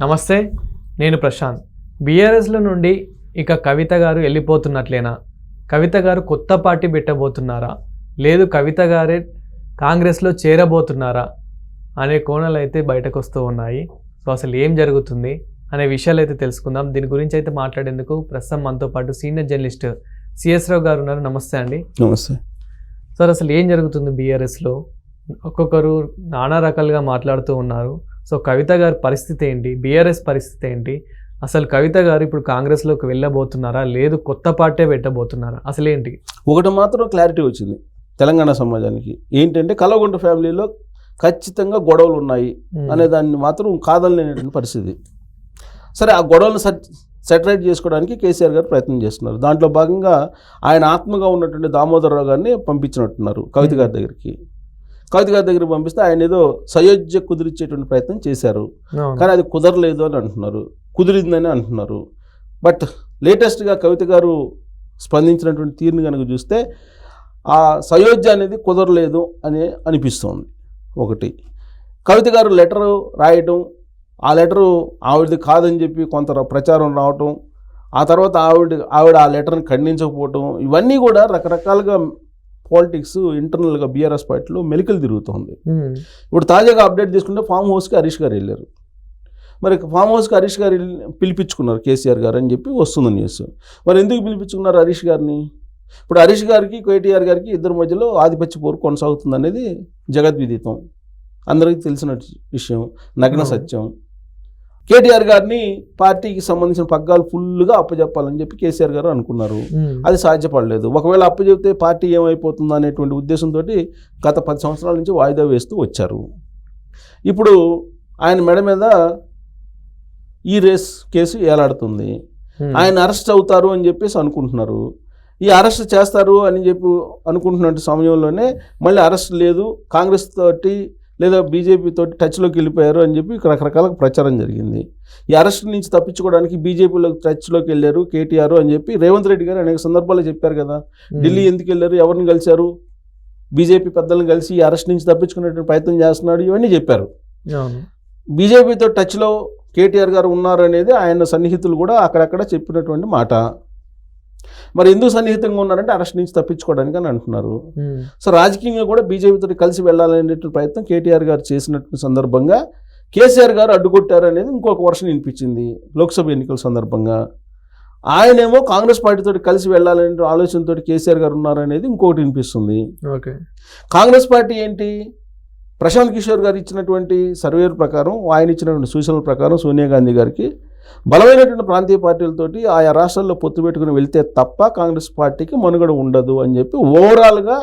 నమస్తే, నేను ప్రశాంత్. బీఆర్ఎస్లో నుండి ఇక కవిత గారు వెళ్ళిపోతున్నట్లేనా? కవిత గారు కొత్త పార్టీ పెట్టబోతున్నారా? లేదు కవిత గారే కాంగ్రెస్లో చేరబోతున్నారా అనే కోణాలు అయితే బయటకు వస్తూ ఉన్నాయి. సో అసలు ఏం జరుగుతుంది అనే విషయాలు అయితే తెలుసుకుందాం. దీని గురించి అయితే మాట్లాడేందుకు ప్రస్తుతం మనతో పాటు సీనియర్ జర్నలిస్ట్ సిఎస్ రావు గారు ఉన్నారు. నమస్తే అండి. నమస్తే సార్, అసలు ఏం జరుగుతుంది బీఆర్ఎస్లో? ఒక్కొక్కరు నానా రకాలుగా మాట్లాడుతూ ఉన్నారు. సో కవిత గారి పరిస్థితి ఏంటి, బీఆర్ఎస్ పరిస్థితి ఏంటి, అసలు కవిత గారు ఇప్పుడు కాంగ్రెస్లోకి వెళ్ళబోతున్నారా, లేదు కొత్త పార్టీ పెట్టబోతున్నారా, అసలు ఏంటి? ఒకటి మాత్రం క్లారిటీ వచ్చింది తెలంగాణ సమాజానికి. ఏంటంటే కల్వకుంట్ల ఫ్యామిలీలో ఖచ్చితంగా గొడవలు ఉన్నాయి అనే దాన్ని మాత్రం కాదనలేనటువంటి పరిస్థితి. సరే, ఆ గొడవలను సెటరేట్ చేసుకోవడానికి కేసీఆర్ గారు ప్రయత్నం చేస్తున్నారు. దాంట్లో భాగంగా ఆయన ఆత్మగా ఉన్నటువంటి దామోదరరావు గారిని పంపించినట్టున్నారు కవిత గారి దగ్గరికి. కవిత గారి దగ్గరికి పంపిస్తే ఆయన ఏదో సయోధ్య కుదిరించేటువంటి ప్రయత్నం చేశారు, కానీ అది కుదరలేదు అని అంటున్నారు, కుదిరిందని అంటున్నారు. బట్ లేటెస్ట్గా కవిత గారు స్పందించినటువంటి తీరుని కనుక చూస్తే ఆ సయోధ్య అనేది కుదరలేదు అని అనిపిస్తోంది. ఒకటి, కవిత గారు లెటరు రాయటం, ఆ లెటరు ఆవిడది కాదని చెప్పి కొంత ప్రచారం రావటం, ఆ తర్వాత ఆవిడ ఆ లెటర్ని ఖండించకపోవటం, ఇవన్నీ కూడా రకరకాలుగా పాలిటిక్స్ ఇంటర్నల్గా బీఆర్ఎస్ పార్టీలో మెలికలు తిరుగుతుంది. ఇప్పుడు తాజాగా అప్డేట్ తీసుకుంటే ఫామ్ హౌస్కి హరీష్ గారు వెళ్ళారు. మరి ఫామ్ హౌస్కి హరీష్ గారు పిలిపించుకున్నారు కేసీఆర్ గారు అని చెప్పి వస్తుంది న్యూస్. మరి ఎందుకు పిలిపించుకున్నారు హరీష్ గారిని? ఇప్పుడు హరీష్ గారికి కేటీఆర్ గారికి ఇద్దరి మధ్యలో ఆధిపత్య పోరు కొనసాగుతుంది అనేది జగద్విదితం, అందరికీ తెలిసిన విషయం, నగ్న సత్యం. కేటీఆర్ గారిని పార్టీకి సంబంధించిన పగ్గాలు ఫుల్గా అప్పచెప్పాలని చెప్పి కేసీఆర్ గారు అనుకున్నారు. అది సాధ్యపడలేదు. ఒకవేళ అప్పచెప్తే పార్టీ ఏమైపోతుందో అనేటువంటి ఉద్దేశంతో గత 10 సంవత్సరాల నుంచి వాయిదా వేస్తూ వచ్చారు. ఇప్పుడు ఆయన మెడ మీద ఈ రేస్ కేసు ఏలాడుతుంది. ఆయన అరెస్ట్ అవుతారు అని చెప్పేసి అనుకుంటున్నారు. ఈ అరెస్ట్ చేస్తారు అని చెప్పి అనుకుంటున్న సమయంలోనే మళ్ళీ అరెస్ట్ లేదు, కాంగ్రెస్ తోటి లేదా బీజేపీ తోటి టచ్లోకి వెళ్ళిపోయారు అని చెప్పి రకరకాల ప్రచారం జరిగింది. ఈ అరెస్ట్ నుంచి తప్పించుకోవడానికి బీజేపీలోకి టచ్లోకి వెళ్ళారు కేటీఆర్ అని చెప్పి రేవంత్ రెడ్డి గారు అనేక సందర్భాల్లో చెప్పారు కదా. ఢిల్లీ ఎందుకు వెళ్ళారు, ఎవరిని కలిశారు, బీజేపీ పెద్దలను కలిసి ఈ అరెస్ట్ నుంచి తప్పించుకునేటువంటి ప్రయత్నం చేస్తున్నాడు, ఇవన్నీ చెప్పారు. బీజేపీతో టచ్లో కేటీఆర్ గారు ఉన్నారు అనేది ఆయన సన్నిహితులు కూడా అక్కడక్కడ చెప్పినటువంటి మాట. మరి ఎందుకు సన్నిహితంగా ఉన్నారంటే అరెస్ట్ నుంచి తప్పించుకోవడానికి అని అంటున్నారు. సో రాజకీయంగా కూడా బీజేపీతో కలిసి వెళ్ళాలనేటువంటి ప్రయత్నం కేటీఆర్ గారు చేసినటువంటి సందర్భంగా కేసీఆర్ గారు అడ్డుకొట్టారు అనేది ఇంకొక వర్షన్ వినిపించింది లోక్సభ ఎన్నికల సందర్భంగా. ఆయనేమో కాంగ్రెస్ పార్టీతో కలిసి వెళ్ళాలనే ఆలోచనతో కేసీఆర్ గారు ఉన్నారు అనేది ఇంకొకటి వినిపిస్తుంది. కాంగ్రెస్ పార్టీ ఏంటి, ప్రశాంత్ కిషోర్ గారు ఇచ్చినటువంటి సర్వేల ప్రకారం, ఆయన ఇచ్చినటువంటి సూచనల ప్రకారం సోనియా గాంధీ గారికి బలమైనటువంటి ప్రాంతీయ పార్టీలతోటి ఆయా రాష్ట్రాల్లో పొత్తు పెట్టుకుని వెళ్తే తప్ప కాంగ్రెస్ పార్టీకి మనుగడ ఉండదు అని చెప్పి ఓవరాల్గా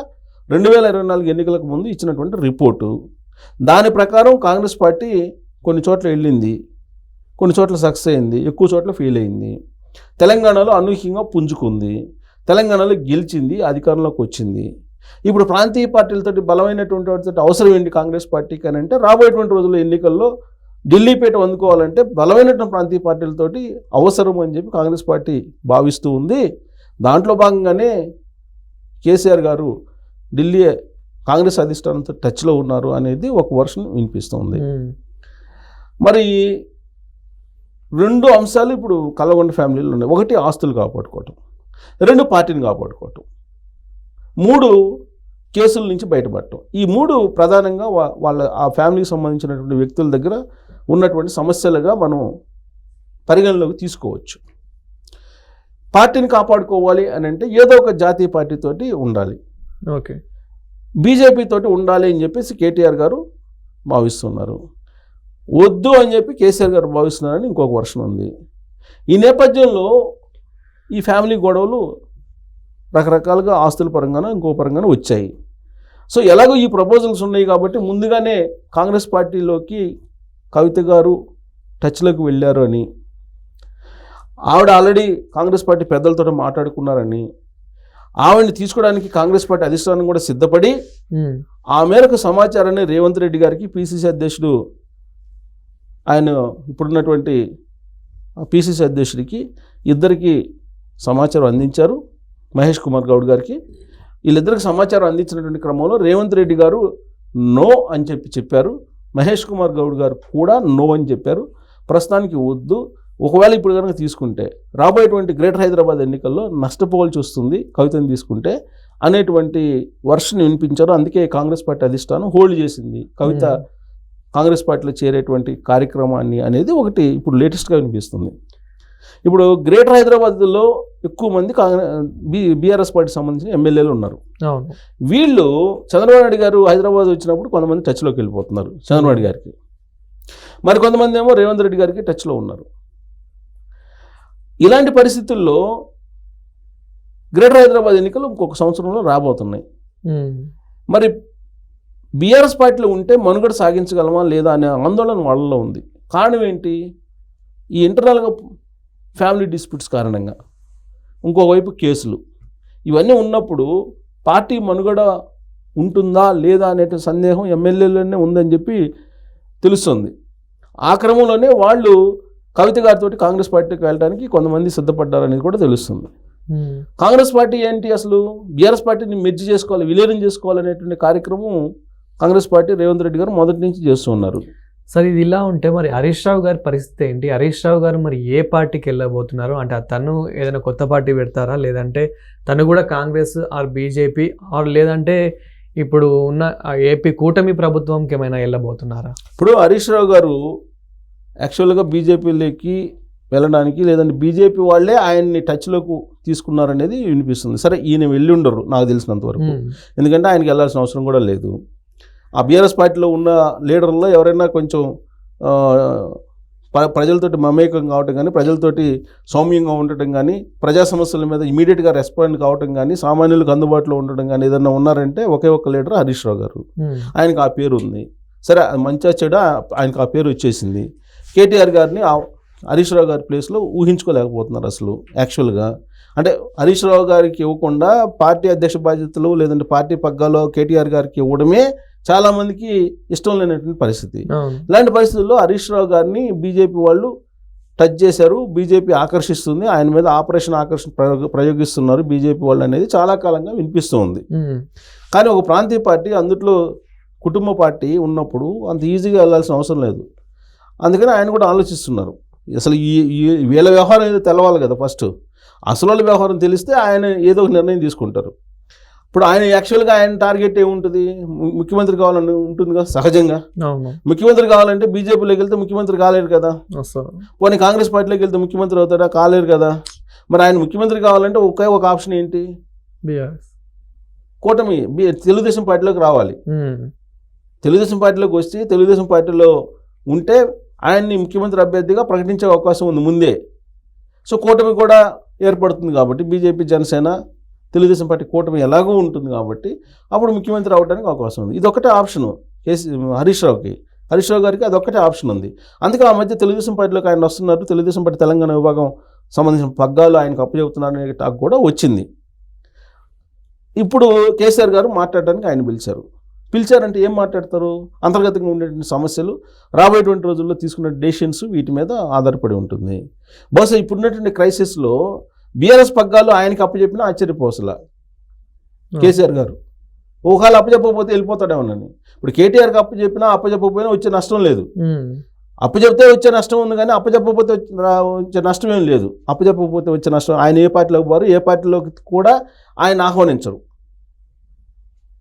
2024 ఎన్నికలకు ముందు ఇచ్చినటువంటి రిపోర్టు. దాని ప్రకారం కాంగ్రెస్ పార్టీ కొన్ని చోట్ల వెళ్ళింది, కొన్ని చోట్ల సక్సెస్ అయింది, ఎక్కువ చోట్ల ఫెయిల్ అయింది. తెలంగాణలో అనూహ్యంగా పుంజుకుంది, తెలంగాణలో గెలిచింది, అధికారంలోకి వచ్చింది. ఇప్పుడు ప్రాంతీయ పార్టీలతోటి బలమైనటువంటి వాటితో అవసరం ఏంటి కాంగ్రెస్ పార్టీకి అని అంటే, రాబోయేటువంటి రోజుల్లో ఎన్నికల్లో ఢిల్లీ పీట అందుకోవాలంటే బలమైనటువంటి ప్రాంతీయ పార్టీలతోటి అవసరం అని చెప్పి కాంగ్రెస్ పార్టీ భావిస్తూ ఉంది. దాంట్లో భాగంగానే కేసీఆర్ గారు ఢిల్లీ కాంగ్రెస్ అధిష్టానంతో టచ్లో ఉన్నారు అనేది ఒక వర్షన్ వినిపిస్తుంది. మరి 2 అంశాలు ఇప్పుడు కల్వకుంట్ల ఫ్యామిలీలో ఉన్నాయి. ఒకటి ఆస్తులు కాపాడుకోవటం, 2 పార్టీని కాపాడుకోవటం, 3 కేసుల నుంచి బయటపడటం. ఈ 3 ప్రధానంగా వాళ్ళ ఆ ఫ్యామిలీకి సంబంధించినటువంటి వ్యక్తుల దగ్గర ఉన్నటువంటి సమస్యలుగా మనం పరిగణలోకి తీసుకోవచ్చు. పార్టీని కాపాడుకోవాలి అని అంటే ఏదో ఒక జాతీయ పార్టీతోటి ఉండాలి, బీజేపీ తోటి ఉండాలి అని చెప్పేసి కేటీఆర్ గారు భావిస్తున్నారు. వద్దు అని చెప్పి కేసీఆర్ గారు భావిస్తున్నారని ఇంకొక వర్షన్ ఉంది. ఈ నేపథ్యంలో ఈ ఫ్యామిలీ గొడవలు రకరకాలుగా ఆస్తుల పరంగానో ఇంకో పరంగానో వచ్చాయి. సో ఎలాగో ఈ ప్రపోజల్స్ ఉన్నాయి కాబట్టి ముందుగానే కాంగ్రెస్ పార్టీలోకి కవిత గారు టచ్లోకి వెళ్ళారు అని, ఆవిడ ఆల్రెడీ కాంగ్రెస్ పార్టీ పెద్దలతో మాట్లాడుకున్నారని, ఆవిడని తీసుకోవడానికి కాంగ్రెస్ పార్టీ అధిష్టానం కూడా సిద్ధపడి ఆ మేరకు సమాచారాన్ని రేవంత్ రెడ్డి గారికి, పిసిసి అధ్యక్షుడు ఆయన ఇప్పుడున్నటువంటి పిసిసి అధ్యక్షుడికి, ఇద్దరికి సమాచారం అందించారు. మహేష్ కుమార్ గౌడ్ గారికి, వీళ్ళిద్దరికి సమాచారం అందించినటువంటి క్రమంలో రేవంత్ రెడ్డి గారు నో అని చెప్పారు. మహేష్ కుమార్ గౌడ్ గారు కూడా నో అని చెప్పారు. ప్రస్తుతానికి వద్దు. ఒకవేళ ఇప్పుడు కనుక తీసుకుంటే రాబోయేటువంటి గ్రేటర్ హైదరాబాద్ ఎన్నికల్లో నష్టపోవాల్సి వస్తుంది కవితను తీసుకుంటే అనేటువంటి వర్షన్ వినిపించారు. అందుకే కాంగ్రెస్ పార్టీ అధిష్టానం హోల్డ్ చేసింది కవిత కాంగ్రెస్ పార్టీలో చేరేటువంటి కార్యక్రమాన్ని అనేది ఒకటి ఇప్పుడు లేటెస్ట్గా వినిపిస్తుంది. ఇప్పుడు గ్రేటర్ హైదరాబాద్లో ఎక్కువ మంది బీఆర్ఎస్ పార్టీకి సంబంధించిన ఎమ్మెల్యేలు ఉన్నారు. వీళ్ళు చంద్రబాబు నాయుడు గారు హైదరాబాద్ వచ్చినప్పుడు కొంతమంది టచ్లోకి వెళ్ళిపోతున్నారు చంద్రబాబు నాయుడు గారికి, మరి కొంతమంది ఏమో రేవంత్ రెడ్డి గారికి టచ్లో ఉన్నారు. ఇలాంటి పరిస్థితుల్లో గ్రేటర్ హైదరాబాద్ ఎన్నికలు ఇంకొక సంవత్సరంలో రాబోతున్నాయి. మరి బీఆర్ఎస్ పార్టీలో ఉంటే మనుగడ సాగించగలమా లేదా అనే ఆందోళన వాళ్ళలో ఉంది. కారణం ఏంటి? ఈ ఇంటర్నల్గా ఫ్యామిలీ డిస్ప్యూట్స్ కారణంగా, ఇంకోవైపు కేసులు, ఇవన్నీ ఉన్నప్పుడు పార్టీ మనుగడ ఉంటుందా లేదా అనే సందేహం ఎమ్మెల్యేలోనే ఉందని చెప్పి తెలుస్తుంది. ఆ క్రమంలోనే వాళ్ళు కవిత గారితో కాంగ్రెస్ పార్టీకి వెళ్ళడానికి కొంతమంది సిద్ధపడ్డారనేది కూడా తెలుస్తుంది. కాంగ్రెస్ పార్టీ ఏంటి, అసలు బీఆర్ఎస్ పార్టీని మెర్జ్ చేసుకోవాలి, విలీనం చేసుకోవాలనేటువంటి కార్యక్రమం కాంగ్రెస్ పార్టీ రేవంత్ రెడ్డి గారు మొదటి నుంచి చేస్తూ ఉన్నారు. సరే, ఇది ఇలా ఉంటే మరి హరీష్ రావు గారి పరిస్థితి ఏంటి? హరీష్ రావు గారు మరి ఏ పార్టీకి వెళ్ళబోతున్నారు? అంటే తను ఏదైనా కొత్త పార్టీ పెడతారా, లేదంటే తను కూడా కాంగ్రెస్ ఆర్ బీజేపీ ఆర్ లేదంటే ఇప్పుడు ఉన్న ఏపీ కూటమి ప్రభుత్వంకి ఏమైనా వెళ్ళబోతున్నారా? ఇప్పుడు హరీష్ రావు గారు యాక్చువల్గా బీజేపీలోకి వెళ్ళడానికి, లేదంటే బీజేపీ వాళ్ళే ఆయన్ని టచ్లోకి తీసుకున్నారనేది వినిపిస్తుంది. సరే, ఈయన వెళ్ళి ఉండరు నాకు తెలిసినంత వరకు, ఎందుకంటే ఆయనకి వెళ్ళాల్సిన అవసరం కూడా లేదు. ఆ బీఆర్ఎస్ పార్టీలో ఉన్న లీడర్లో ఎవరైనా కొంచెం ప్రజలతోటి మమేకం కావటం కానీ, ప్రజలతోటి సౌమ్యంగా ఉండటం కానీ, ప్రజా సమస్యల మీద ఇమీడియట్గా రెస్పాండ్ కావటం కానీ, సామాన్యులకు అందుబాటులో ఉండటం కానీ ఏదైనా ఉన్నారంటే ఒకే ఒక్క లీడర్ హరీష్ రావు గారు. ఆయనకు ఆ పేరు ఉంది. సరే, మంచిగా చెడ ఆయనకు ఆ పేరు వచ్చేసింది. కేటీఆర్ గారిని హరీష్ రావు గారి ప్లేస్లో ఊహించుకోలేకపోతున్నారు అసలు యాక్చువల్గా. అంటే హరీష్ రావు గారికి ఇవ్వకుండా పార్టీ అధ్యక్ష బాధ్యతలు లేదంటే పార్టీ పగ్గాలో కేటీఆర్ గారికి ఇవ్వడమే చాలామందికి ఇష్టం లేనటువంటి పరిస్థితి. ఇలాంటి పరిస్థితుల్లో హరీష్ రావు గారిని బీజేపీ వాళ్ళు టచ్ చేశారు. బీజేపీ ఆకర్షిస్తుంది, ఆయన మీద ఆపరేషన్ ప్రయోగిస్తున్నారు బీజేపీ వాళ్ళు అనేది చాలా కాలంగా వినిపిస్తూ ఉంది. కానీ ఒక ప్రాంతీయ పార్టీ, అందుట్లో కుటుంబ పార్టీ ఉన్నప్పుడు అంత ఈజీగా వెళ్ళాల్సిన అవసరం లేదు. అందుకని ఆయన కూడా ఆలోచిస్తున్నారు. అసలు వీళ్ళ వ్యవహారం ఏదో తెలవాలి కదా ఫస్ట్. అసలు వాళ్ళ వ్యవహారం తెలిస్తే ఆయన ఏదో ఒక నిర్ణయం తీసుకుంటారు. ఇప్పుడు ఆయన యాక్చువల్గా ఆయన టార్గెట్ ఏముంటుంది? ముఖ్యమంత్రి కావాలని ఉంటుంది కదా సహజంగా. ముఖ్యమంత్రి కావాలంటే బీజేపీలోకి వెళ్తే ముఖ్యమంత్రి కాలేరు కదా, పోనీ కాంగ్రెస్ పార్టీలోకి వెళ్తే ముఖ్యమంత్రి అవుతాడా? కాలేరు కదా. మరి ఆయన ముఖ్యమంత్రి కావాలంటే ఒకే ఒక ఆప్షన్ ఏంటి? కూటమి తెలుగుదేశం పార్టీలోకి రావాలి. తెలుగుదేశం పార్టీలోకి వచ్చి తెలుగుదేశం పార్టీలో ఉంటే ఆయన్ని ముఖ్యమంత్రి అభ్యర్థిగా ప్రకటించే అవకాశం ఉంది ముందే. సో కూటమి కూడా ఏర్పడుతుంది కాబట్టి, బీజేపీ జనసేన తెలుగుదేశం పార్టీ కూటమి ఎలాగో ఉంటుంది కాబట్టి అప్పుడు ముఖ్యమంత్రి అవడానికి అవకాశం ఉంది. ఇదొక్కటే ఆప్షను హరీష్ రావు గారికి అదొక్కటే ఆప్షన్ ఉంది. అందుకే ఆ మధ్య తెలుగుదేశం పార్టీలోకి ఆయన వస్తున్నారు. తెలుగుదేశం పార్టీ తెలంగాణ విభాగం సంబంధించిన పగ్గాలు ఆయనకు అప్పచెబుతున్నారు అనే టాక్ కూడా వచ్చింది. ఇప్పుడు కేసీఆర్ గారు మాట్లాడడానికి ఆయన పిలిచారంటే ఏం మాట్లాడతారు? అంతర్గతంగా ఉండేటువంటి సమస్యలు, రాబోయేటువంటి రోజుల్లో తీసుకున్న డెసిషన్స్, వీటి మీద ఆధారపడి ఉంటుంది. బహుశా ఇప్పుడున్నటువంటి క్రైసిస్లో బీఆర్ఎస్ పగ్గాలు ఆయనకి అప్పచెప్పినా ఆశ్చర్యపోసలా కేసీఆర్ గారు. ఒకవేళ అప్పచెప్పకపోతే వెళ్ళిపోతాడేమోనని. ఇప్పుడు కేటీఆర్కి అప్పచెప్పకపోయినా వచ్చే నష్టం లేదు. అప్పచెప్తే వచ్చే నష్టం ఉంది కానీ అప్పచెప్పకపోతే వచ్చే నష్టం ఏం లేదు. అప్పచెప్పకపోతే వచ్చే నష్టం, ఆయన ఏ పార్టీలోకి పోరు, ఏ పార్టీలోకి కూడా ఆయన ఆహ్వానించరు.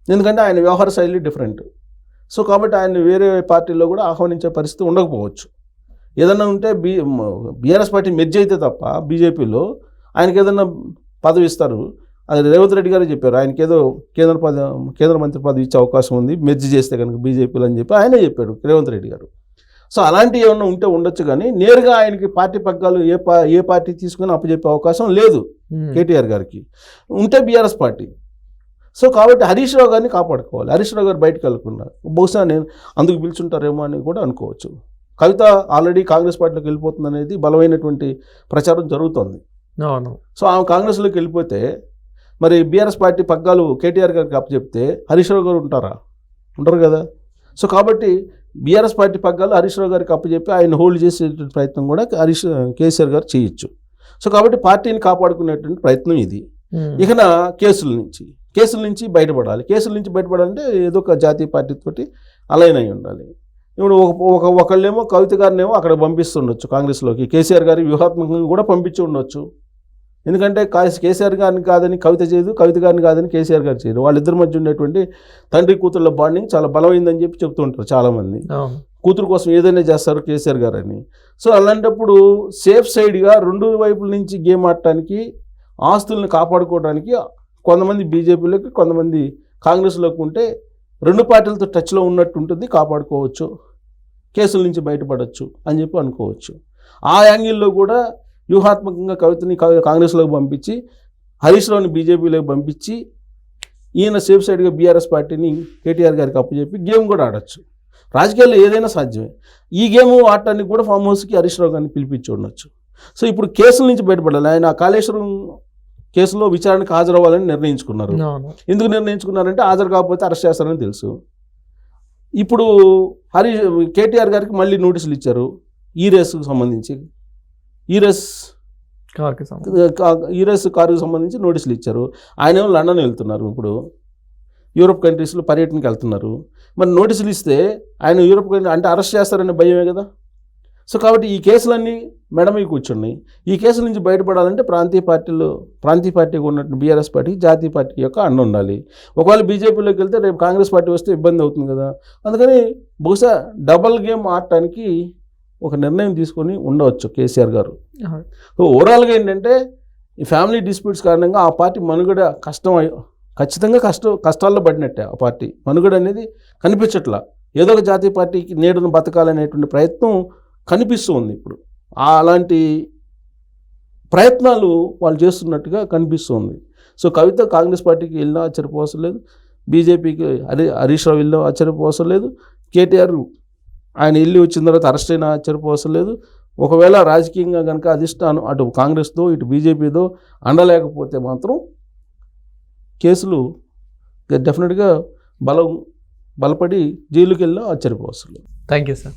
ఎందుకంటే ఆయన వ్యవహార శైలి డిఫరెంట్. సో కాబట్టి ఆయన వేరే పార్టీలో కూడా ఆహ్వానించే పరిస్థితి ఉండకపోవచ్చు. ఏదన్నా ఉంటే బీఆర్ఎస్ పార్టీ మెర్జ్ అయితే తప్ప బీజేపీలో ఆయనకి ఏదన్నా పదవి ఇస్తారు. అది రేవంత్ రెడ్డి గారు చెప్పారు, ఆయనకి ఏదో కేంద్ర మంత్రి పదవి ఇచ్చే అవకాశం ఉంది మెర్జ్ చేస్తే కనుక బీజేపీలో అని చెప్పి ఆయనే చెప్పాడు రేవంత్ రెడ్డి గారు. సో అలాంటివి ఏమన్నా ఉంటే ఉండొచ్చు కానీ నేరుగా ఆయనకి పార్టీ పగ్గాలు ఏ పార్టీ తీసుకుని అప్పచెప్పే అవకాశం లేదు కేటీఆర్ గారికి. ఉంటే బీఆర్ఎస్ పార్టీ. సో కాబట్టి హరీష్ రావు గారిని కాపాడుకోవాలి. హరీష్ రావు గారు బయటకు వెళ్ళకుండా బహుశా నేను అందుకు పిలుచుంటారేమో అని కూడా అనుకోవచ్చు. కవిత ఆల్రెడీ కాంగ్రెస్ పార్టీలోకి వెళ్ళిపోతుంది అనేది బలమైనటువంటి ప్రచారం జరుగుతోంది. సో ఆమె కాంగ్రెస్లోకి వెళ్ళిపోతే మరి బీఆర్ఎస్ పార్టీ పగ్గాలు కేటీఆర్ గారికి అప్పచెప్తే హరీష్ రావు గారు ఉంటారు కదా. సో కాబట్టి బీఆర్ఎస్ పార్టీ పగ్గాలు హరీష్ రావు గారికి అప్పచెప్పి ఆయన హోల్డ్ చేసే ప్రయత్నం కూడా కేసీఆర్ గారు చేయొచ్చు. సో కాబట్టి పార్టీని కాపాడుకునేటువంటి ప్రయత్నం ఇది. ఇకన కేసుల నుంచి బయటపడాలి. కేసుల నుంచి బయటపడాలంటే ఏదో ఒక జాతీయ పార్టీతోటి అలైన్ అయి ఉండాలి. ఇప్పుడు ఒకళ్ళేమో కవిత గారినేమో అక్కడ పంపిస్తుండొచ్చు కాంగ్రెస్లోకి, కేసీఆర్ గారి వ్యూహాత్మకంగా కూడా పంపించి ఉండొచ్చు. ఎందుకంటే కేసీఆర్ గారిని కాదని కవిత చేయదు, కవిత గారిని కాదని కేసీఆర్ గారు చేయరు. వాళ్ళిద్దరి మధ్య ఉండేటువంటి తండ్రి కూతుళ్ళ బాండింగ్ చాలా బలమైందని చెప్పి చెప్తూ ఉంటారు చాలామంది. కూతురు కోసం ఏదైనా చేస్తారు కేసీఆర్ గారు అని. సో అలాంటప్పుడు సేఫ్ సైడ్గా రెండు వైపుల నుంచి గేమ్ ఆడటానికి, ఆస్తుల్ని కాపాడుకోవడానికి కొంతమంది బీజేపీలోకి, కొంతమంది కాంగ్రెస్లోకి ఉంటే రెండు పార్టీలతో టచ్లో ఉన్నట్టు ఉంటుంది, కాపాడుకోవచ్చు, కేసుల నుంచి బయటపడవచ్చు అని చెప్పి అనుకోవచ్చు. ఆ యాంగిల్లో కూడా వ్యూహాత్మకంగా కవితని కాంగ్రెస్లోకి పంపించి, హరీష్ రావుని బీజేపీలోకి పంపించి, ఈయన సేఫ్ సైడ్గా బీఆర్ఎస్ పార్టీని కేటీఆర్ గారికి అప్పచెప్పి గేమ్ కూడా ఆడచ్చు. రాజకీయాల్లో ఏదైనా సాధ్యమే. ఈ గేమ్ ఆడటానికి కూడా ఫామ్ హౌస్కి హరీష్ రావు గారిని పిలిపించి ఉండొచ్చు. సో ఇప్పుడు కేసుల నుంచి బయటపడాలి. ఆయన కాళేశ్వరం కేసులో విచారణకు హాజరవ్వాలని నిర్ణయించుకున్నారు. ఎందుకు నిర్ణయించుకున్నారంటే హాజరు కాకపోతే అరెస్ట్ చేస్తారని తెలుసు. ఇప్పుడు కేటీఆర్ గారికి మళ్ళీ నోటీసులు ఇచ్చారు ఈ రేసుకు సంబంధించి. ఈ రేస్ కారుకు సంబంధించి నోటీసులు ఇచ్చారు. ఆయనేమో లండన్ వెళ్తున్నారు, ఇప్పుడు యూరోప్ కంట్రీస్లో పర్యటనకి వెళ్తున్నారు. మరి నోటీసులు ఇస్తే ఆయన యూరోప్ కంట్రీ అంటే అరెస్ట్ చేస్తారనే భయమే కదా. సో కాబట్టి ఈ కేసులన్నీ మేడం మీద కూర్చున్నాయి. ఈ కేసుల నుంచి బయటపడాలంటే ప్రాంతీయ పార్టీగా ఉన్నట్టు బీఆర్ఎస్ పార్టీకి జాతీయ పార్టీ యొక్క అండ ఉండాలి. ఒకవేళ బీజేపీలోకి వెళ్తే రేపు కాంగ్రెస్ పార్టీ వస్తే ఇబ్బంది అవుతుంది కదా. అందుకని బహుశా డబల్ గేమ్ ఆడటానికి ఒక నిర్ణయం తీసుకొని ఉండవచ్చు కేసీఆర్ గారు. సో ఓవరాల్గా ఏంటంటే ఈ ఫ్యామిలీ డిస్ప్యూట్స్ కారణంగా ఆ పార్టీ మనుగడ ఖచ్చితంగా కష్టాల్లో పడినట్టే. ఆ పార్టీ మనుగడ అనేది కనిపించట్లా. ఏదో ఒక జాతీయ పార్టీకి నేడును బతకాలనేటువంటి ప్రయత్నం కనిపిస్తూ ఉంది ఇప్పుడు. అలాంటి ప్రయత్నాలు వాళ్ళు చేస్తున్నట్టుగా కనిపిస్తుంది. సో కవిత కాంగ్రెస్ పార్టీకి వెళ్ళినా ఆశ్చర్యపోవసం లేదు, బీజేపీకి హరీష్ రావు వెళ్ళినా ఆశ్చర్యపోవసం లేదు, కేటీఆర్ ఆయన వెళ్ళి వచ్చిన తర్వాత అరెస్ట్ అయినా ఆశ్చర్యపోవసం లేదు. ఒకవేళ రాజకీయంగా కనుక అధిష్టానం అటు కాంగ్రెస్తో ఇటు బీజేపీతో అండలేకపోతే మాత్రం కేసులు డెఫినెట్గా బలపడి జైలుకి వెళ్ళినా ఆశ్చర్యపోవసం లేదు. Thank you sir.